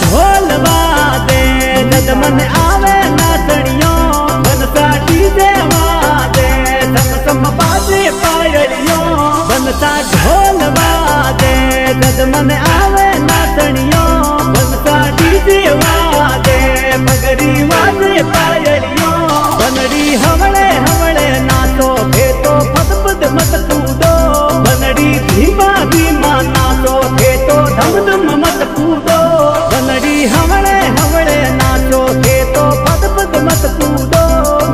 ढोल वादे जद मन आवे नाचणियों बनसा डीजे वादे सम सम बाजे पायलियों बनसा ढोल वादे जद मन आवे नाचणियों बनसा डीजे वादे पगड़ी वाजे पायलियों बनड़ी हवड़े हवड़े नाचो खेतो पद पद मत कूदो बनड़ी धीमा धीमा नाचो खेतो धम धम मत कूदो बनड़ी हवड़े हवड़े नाचो खेतो पद पद मत कूदो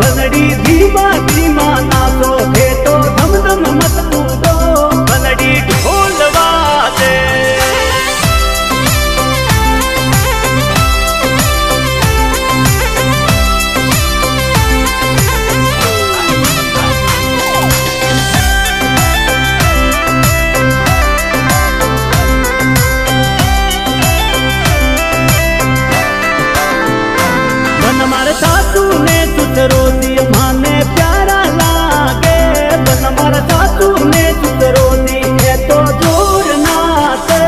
बनड़ी धीमा धीमा नाचो खेतो धम धम मत कूदो बनड़ी ढोल वादे सासू ने सुतरोदी माने प्यारा लागे बन मारा सासू ने सुतरोदी है तो जोर नाते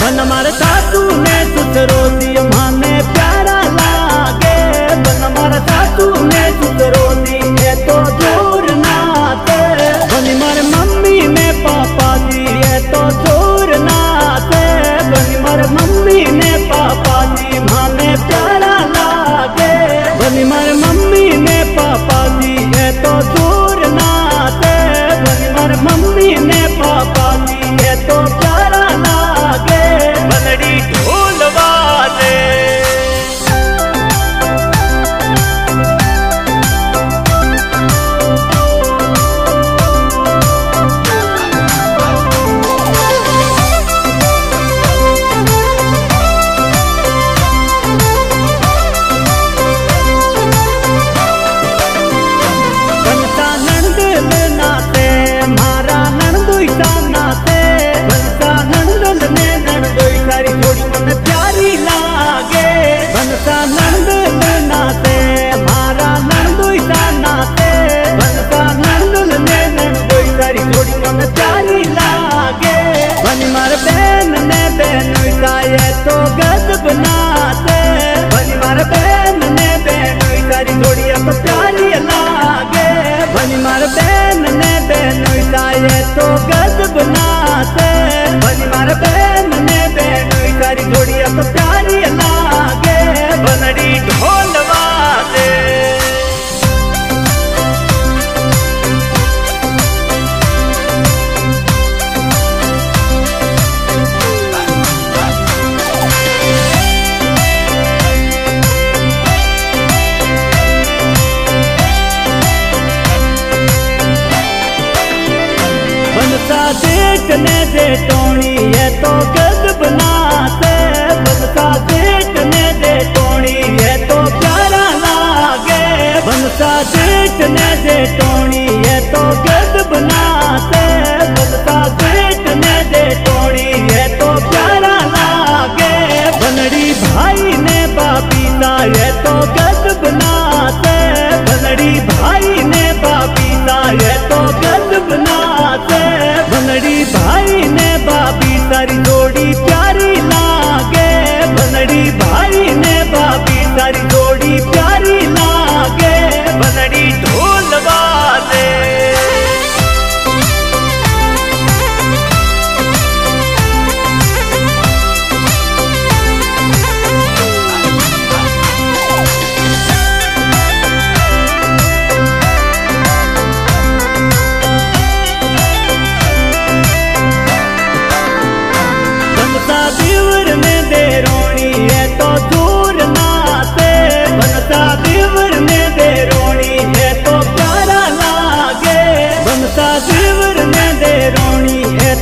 बन मारा सासू ने सुतरोदी माने प्यारा लागे बन मारा सासू ने सुतरोदी है तो जोर नाते बनी मार मम्मी ने पापा जी है तो जोर नाते बनी मार मम्मी ने पापा जी माने प्यारा लागे बनी मार मम्मी ने पापा जी है तो दूर नाते बनी मार मम्मी ने पापा जी है तो प्यारा लागे बनड़ी ढोल वादे तो गजब नाते बनी मार बहन ने बहन सारी थोड़ी अब प्यारी लागे बनी मार बहन ने बहन तो गजब नाते बनी मार बहन ने बहन सारी थोड़ी अब प्यारी लागे बनड़ी ढोल वादे देखने दे टोनी है तो गजब नाते बनसा देखने दे टोनी है तो प्यारा लागे बनसा देखने दे टोनी है तो गजब नाते बनसा देखने दे टोनी है तो प्यारा लागे बनड़ी भाई ने बापी सा है तो गजब नाते बनड़ी भाई ने बापी सा है तो गजब नाते बनड़ी भाई ने बाबी सारी जोड़ी प्यारी लागे बनड़ी भाई ने बाबी सारी जोड़ी प्यारी लागे बनड़ी ढोल वादे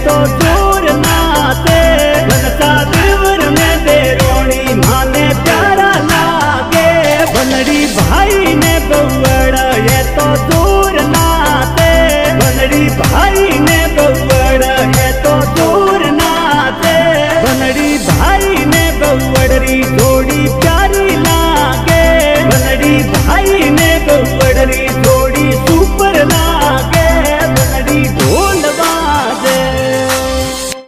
तो